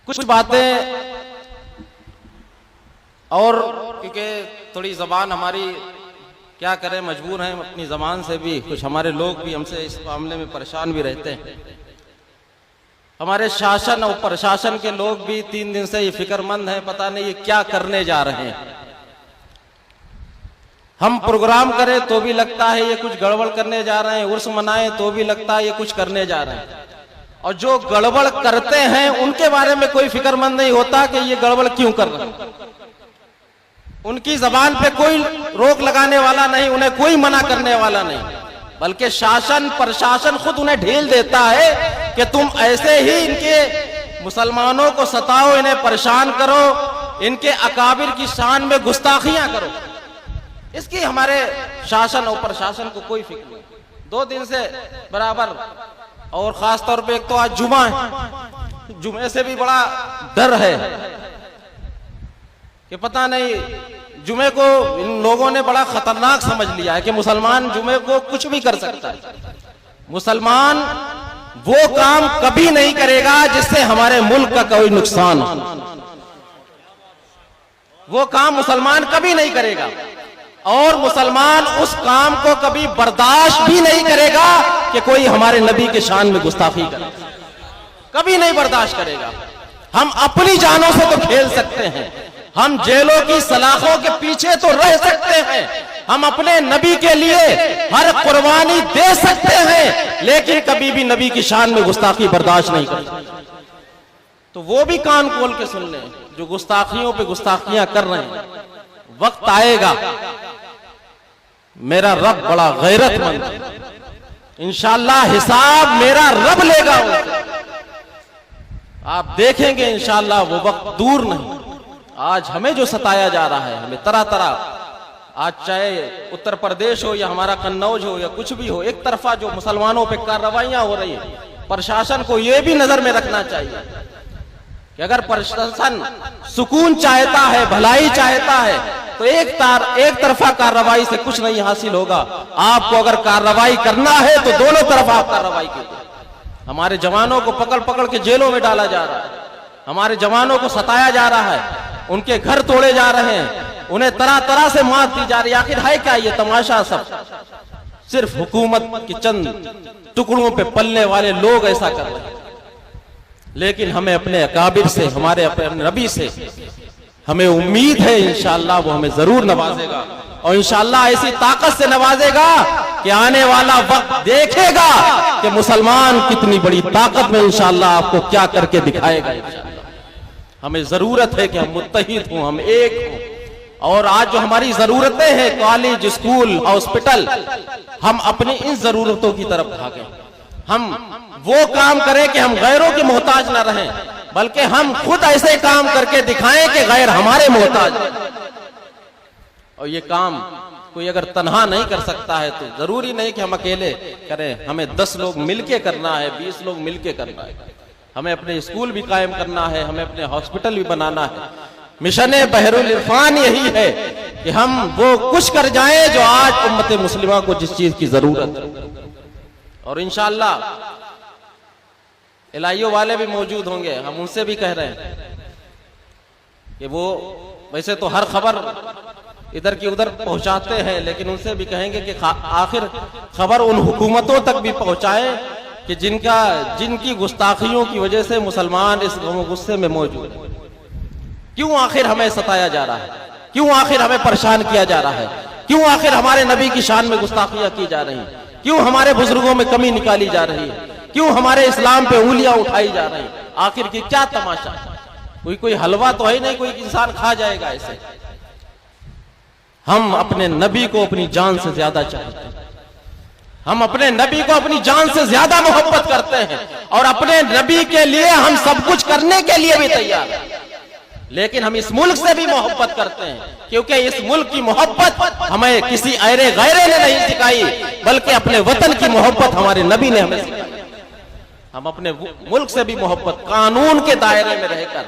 कुछ बातें और क्योंकि थोड़ी ज़बान हमारी क्या करें, मजबूर हैं अपनी ज़बान से भी। कुछ हमारे लोग भी हमसे इस मामले में परेशान भी रहते हैं। हमारे शासन और प्रशासन के लोग भी 3 दिन से ये फिक्रमंद हैं, पता नहीं ये क्या करने जा रहे हैं। हम प्रोग्राम करें तो भी लगता है ये कुछ गड़बड़ करने जा रहे हैं, उर्स मनाएं तो भी लगता है ये कुछ करने जा रहे हैं। और जो गड़बड़ करते हैं उनके बारे में कोई फिक्रमंद नहीं होता कि ये गड़बड़ क्यों कर रहे हैं। उनकी जबान पे कोई रोक लगाने वाला नहीं, उन्हें कोई मना करने वाला नहीं, बल्कि शासन प्रशासन खुद उन्हें ढील देता है कि तुम ऐसे ही इनके मुसलमानों को सताओ, इन्हें परेशान करो, इनके अकाबिर की शान में गुस्ताखियां करो। इसकी हमारे शासन और प्रशासन को कोई फिक्र नहीं। 2 दिन से बराबर, और खास तौर पे एक तो आज जुमा है, जुमे से भी बड़ा डर है कि पता नहीं, जुमे को इन लोगों ने बड़ा खतरनाक समझ लिया है कि मुसलमान जुमे को कुछ भी कर सकता है। मुसलमान वो काम कभी नहीं करेगा जिससे हमारे मुल्क का कोई नुकसान हो। वो काम मुसलमान कभी नहीं करेगा, और मुसलमान उस काम को कभी बर्दाश्त भी नहीं करेगा कि कोई हमारे नबी के शान में गुस्ताखी करे, कभी नहीं बर्दाश्त करेगा। हम अपनी जानों से तो खेल सकते हैं, हम जेलों की सलाखों के पीछे तो रह सकते हैं, हम अपने नबी के लिए हर कुर्बानी दे सकते हैं, लेकिन कभी भी नबी की शान में गुस्ताखी बर्दाश्त नहीं करते। तो वो भी कान खोल के सुन लें जो गुस्ताखियों पे गुस्ताखियां कर रहे हैं। वक्त आएगा, मेरा रब बड़ा गैरतमंद है, इंशाअल्लाह हिसाब मेरा रब लेगा। आप देखेंगे इंशाअल्लाह वो वक्त दूर नहीं। आज हमें जो सताया जा रहा है, हमें तरह तरह, आज चाहे उत्तर प्रदेश हो या हमारा कन्नौज हो या कुछ भी हो, एक तरफा जो मुसलमानों पे कार्रवाइयां हो रही है, प्रशासन को यह भी नजर में रखना चाहिए कि अगर प्रशासन सुकून चाहता है, भलाई चाहता है, तो एक तरफा कार्रवाई से कुछ नहीं हासिल होगा। आपको अगर कार्रवाई करना है तो दोनों तरफ आप कार्रवाई कीजिए। हमारे जवानों को पकड़ पकड़ के जेलों में डाला जा रहा है, हमारे जवानों को सताया जा रहा है, उनके घर तोड़े जा रहे हैं, उन्हें तरह तरह से मार दी जा रही है। आखिर है क्या ये तमाशा? सब सिर्फ हुकूमत की चंद टुकड़ों पे पलने वाले लोग ऐसा कर रहे हैं। लेकिन हमें अपने अकाबिर से, हमारे अपने नबी से हमें उम्मीद है इंशाअल्लाह वो हमें जरूर नवाजेगा, और इंशाअल्लाह ऐसी ताकत से नवाजेगा कि आने वाला वक्त देखेगा कि मुसलमान कितनी बड़ी ताकत में इंशाअल्लाह आपको क्या करके दिखाएगा। हमें जरूरत है कि हम मुत्तहिद हों, हम एक हों। और आज जो हमारी जरूरतें हैं, कॉलेज, स्कूल, हॉस्पिटल, हम अपनी इन जरूरतों की तरफ भागें। हम वो काम करें कि हम गैरों के मोहताज न रहें, बल्कि हम खुद ऐसे काम करके दिखाएं कि गैर हमारे मोहताज है। और ये काम कोई अगर तन्हा नहीं कर सकता है तो जरूरी नहीं कि हम अकेले करें, हमें 10 लोग मिलके करना है, 20 लोग मिलके करना है। हमें अपने स्कूल भी कायम करना है, हमें अपने हॉस्पिटल भी बनाना है। मिशन बहरुल इरफान यही है कि हम वो कुछ कर जाएं जो आज उम्मत मुस्लिमा को जिस चीज की जरूरत है। और इंशाअल्लाह इलाहियों वाले भी मौजूद होंगे, हम उनसे भी कह रहे हैं कि वो वैसे तो हर खबर इधर की उधर पहुंचाते हैं, लेकिन उनसे भी कहेंगे कि आखिर खबर उन हुकूमतों तक भी पहुंचाए कि जिनकी गुस्ताखियों की वजह से मुसलमान इस गुस्से में मौजूद है। क्यों आखिर हमें सताया जा रहा है? क्यों आखिर हमें परेशान किया जा रहा है? क्यों आखिर हमारे नबी की शान में गुस्ताखियां की जा रही हैं? क्यों हमारे बुजुर्गों में कमी निकाली जा रही है? क्यों हमारे इस्लाम पे उंगलियां उठाई जा रही हैं? आखिर की क्या तमाशा? कोई हलवा तो है नहीं कोई इंसान खा जाएगा ऐसे। हम अपने नबी को अपनी जान से ज्यादा चाहते हैं, हम अपने नबी को अपनी जान से ज्यादा मोहब्बत करते हैं, और अपने नबी के लिए हम सब कुछ करने के लिए भी तैयार हैं। लेकिन हम इस मुल्क से भी मोहब्बत करते हैं, क्योंकि इस मुल्क की मोहब्बत हमें किसी ऐरे गैरे ने नहीं सिखाई, बल्कि अपने वतन की मोहब्बत हमारे नबी ने हमें सिखाई। हम अपने मुल्क से भी मोहब्बत, कानून के दायरे में रहकर,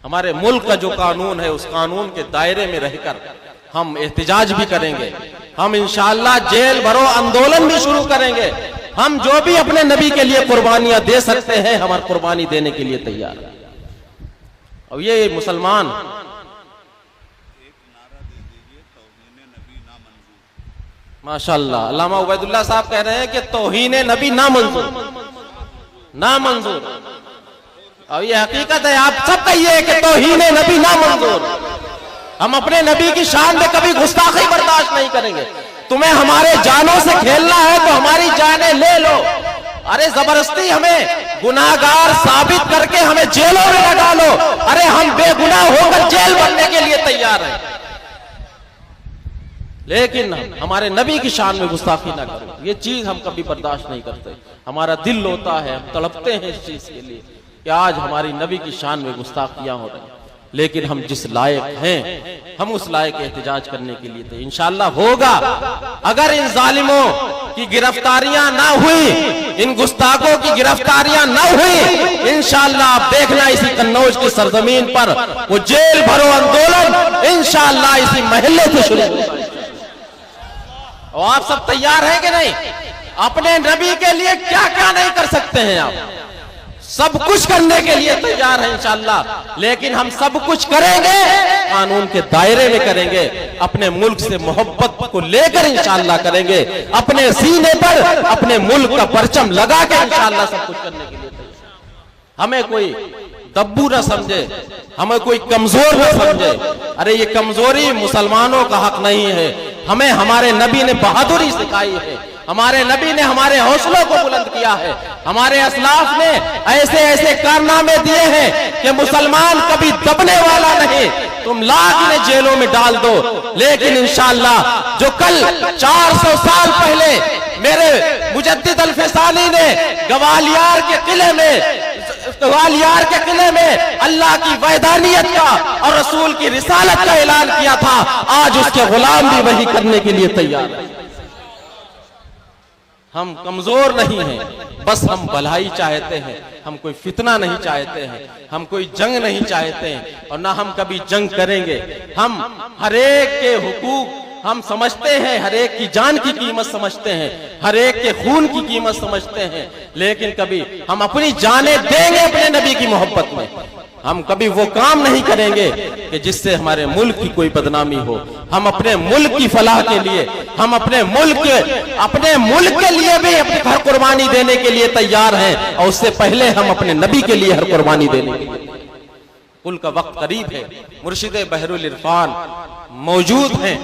हमारे मुल्क का जो कानून है उस कानून के दायरे में रहकर हम एहतिजाज भी करेंगे। हम इंशाअल्लाह जेल भरो आंदोलन भी शुरू करेंगे। हम जो भी अपने नबी के लिए कुर्बानियां दे सकते हैं, हमारी कुर्बानी देने के लिए तैयार है। और ये मुसलमान माशाअल्लाह, अल्लामा उबैदुल्लाह साहब कह रहे हैं कि तौहीने नबी ना मंजूर, ना मंजूर। और ये हकीकत है, आप सब कहिए कि तौहीने नबी ना मंजूर। हम अपने नबी की शान में कभी गुस्ताखी बर्दाश्त नहीं करेंगे। तुम्हें हमारे जानों से खेलना है तो हमारी जानें ले लो। अरे जबरदस्ती हमें गुनाहगार साबित करके हमें जेलों में लगा लो। अरे हम बेगुनाह होकर जेल बनने के लिए तैयार हैं, लेकिन हमारे नबी की शान में गुस्ताखी ना करो। ये चीज हम कभी बर्दाश्त नहीं करते। हमारा दिल रोता है, हम तड़पते हैं इस चीज के लिए कि आज हमारी नबी की शान में गुस्ताखियां हो रही हैं। लेकिन हम जिस लायक हैं, हम उस लायक एहतजाज करने के लिए थे। इंशाअल्लाह होगा। अगर इन जालिमों की गिरफ्तारियां ना हुई, इन गुस्ताखों की गिरफ्तारियां ना हुई, इंशाअल्लाह आप देखना इसी कन्नौज की सरजमीन पर वो जेल भरो आंदोलन इंशाअल्लाह इसी महल्ले से शुरू होगा। और आप सब तैयार हैं कि नहीं? अपने नबी के लिए क्या क्या नहीं कर सकते हैं आप? सब कुछ करने के लिए तैयार है इंशाअल्लाह। लेकिन हम सब कुछ करेंगे, कानून के दायरे में करेंगे, अपने मुल्क से मोहब्बत को लेकर इंशाअल्लाह करेंगे, अपने सीने पर अपने मुल्क का परचम लगा के इंशाअल्लाह सब कुछ करने के लिए तैयार। हमें कोई दब्बू न समझे, हमें कोई कमजोर न समझे। अरे ये कमजोरी मुसलमानों का हक नहीं है। हमें हमारे नबी ने बहादुरी सिखाई है, हमारे नबी ने हमारे हौसलों को बुलंद किया है, हमारे असलाफ ने ऐसे ऐसे कारनामे दिए हैं कि मुसलमान कभी दबने वाला नहीं। तुम लाख ने जेलों में डाल दो, लेकिन इंशाअल्लाह जो कल 400 साल पहले मेरे मुजद्दिद अल-फ़सानी ने ग्वालियर के किले में अल्लाह की वैदानियत का और रसूल की रिसालत का ऐलान किया था, आज उसके गुलाम भी वही करने के लिए तैयार है। हम कमजोर नहीं हैं, बस हम भलाई चाहते हैं, हम कोई फितना नहीं चाहते हैं, हम कोई जंग नहीं चाहते हैं और ना हम कभी जंग करेंगे। हम हरेक के हुकूक हम समझते हैं, हरेक की जान की कीमत समझते हैं, हरेक के खून की कीमत समझते हैं, लेकिन कभी हम अपनी जानें देंगे अपने नबी की मोहब्बत में। हम कभी वो काम नहीं करेंगे कि जिससे हमारे मुल्क की कोई बदनामी हो। हम अपने मुल्क की फलाह के लिए, हम अपने मुल्क के लिए भी अपनी हर कुर्बानी देने के लिए तैयार हैं, और उससे पहले हम अपने नबी के लिए हर कुर्बानी देने के लिए। कुल का वक्त करीब है, मुर्शिद बहरुल इरफान मौजूद हैं।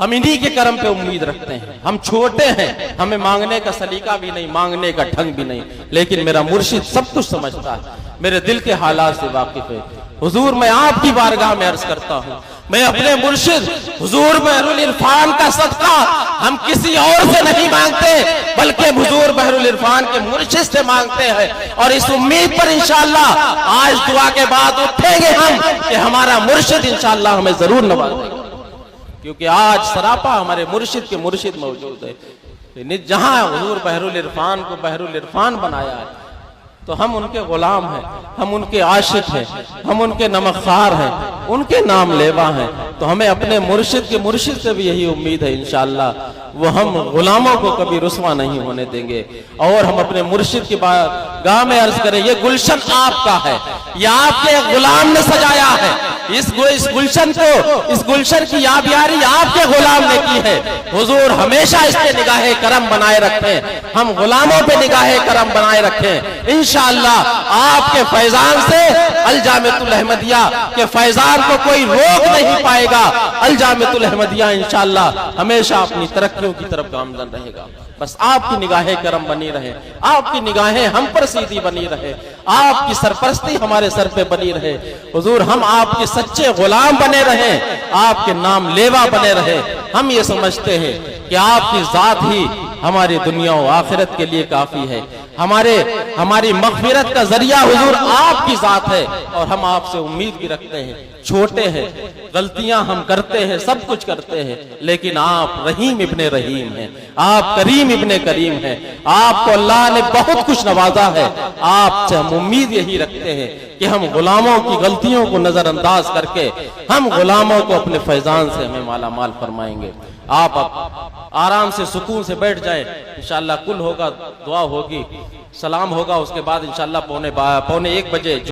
हम इन्हीं के करम पे उम्मीद रखते हैं। हम छोटे हैं, हमें मांगने का सलीका भी नहीं, मांगने का ढंग भी नहीं, लेकिन मेरा मुर्शिद सब कुछ समझता है, मेरे दिल के हालात से वाकिफ है। हुजूर, मैं आपकी बारगाह में अर्ज करता हूँ, मैं अपने मुर्शिद हुजूर बहरुल इरफान का सदका हम किसी और से नहीं मांगते, बल्कि हुजूर बहरुल इरफान के मुर्शिद से मांगते हैं। और इस उम्मीद पर इंशाअल्लाह आज दुआ के बाद उठेंगे हम कि हमारा मुर्शिद इंशाअल्लाह हमें जरूर नवाजेगा, क्योंकि आज सरापा हमारे मुर्शिद के मुर्शिद मौजूद है। जहां हुजूर बहरुल इरफान को बहरुल इरफान बनाया है, तो हम उनके गुलाम हैं, हम उनके आशिक हैं, हम उनके नमकखार हैं, उनके नाम लेवा हैं। तो हमें अपने मुर्शिद के मुर्शिद से भी यही उम्मीद है इंशाअल्लाह, वो हम गुलामों को कभी रुस्वा नहीं होने देंगे। और हम अपने मुर्शिद की गाह में अर्ज करें, ये गुलशन आपका है, ये आपके गुलाम ने सजाया है। इस गुलशन को, इस गुलशन की याबियारी आपके गुलाम ने की है। हुजूर हमेशा इस पे निगाहे करम बनाए रखें, हम गुलामों पे निगाहे करम बनाए रखें। इंशाअल्लाह आपके फैजान से अल-जामिअतुल अहमदिया के फैजान को कोई रोक नहीं पाएगा। अल-जामिअतुल अहमदिया इंशाअल्लाह हमेशा अपनी तरक्कियों की तरफ गामजन रहेगा। बस आपकी निगाहें करम बनी रहे, आपकी निगाहें हम पर सीधी बनी रहे, आपकी सरपरस्ती हमारे सर पे बनी रहे। हुजूर हम आपके सच्चे गुलाम बने रहे, आपके नाम लेवा बने रहे। हम ये समझते हैं कि आपकी जात ही हमारी दुनिया और आखिरत के लिए काफी है। हमारी मग़फ़िरत का जरिया हुजूर आपकी जात है, और हम आपसे उम्मीद भी रखते हैं। छोटे हैं, गलतियां हम करते हैं, सब कुछ करते हैं, लेकिन आप रहीम इब्ने रहीम हैं, आप करीम इब्ने करीम हैं। आपको अल्लाह ने बहुत कुछ नवाजा है। आपसे हम उम्मीद यही रखते हैं कि हम गुलामों की गलतियों को नजरअंदाज करके हम गुलामों को अपने फैजान से हमें माला माल फरमाएंगे। आप अब आराम से सुकून से बैठ जाएं। इंशाअल्लाह कुल होगा, दुआ होगी, सलाम होगा, उसके बाद इंशाअल्लाह पौने 1 बजे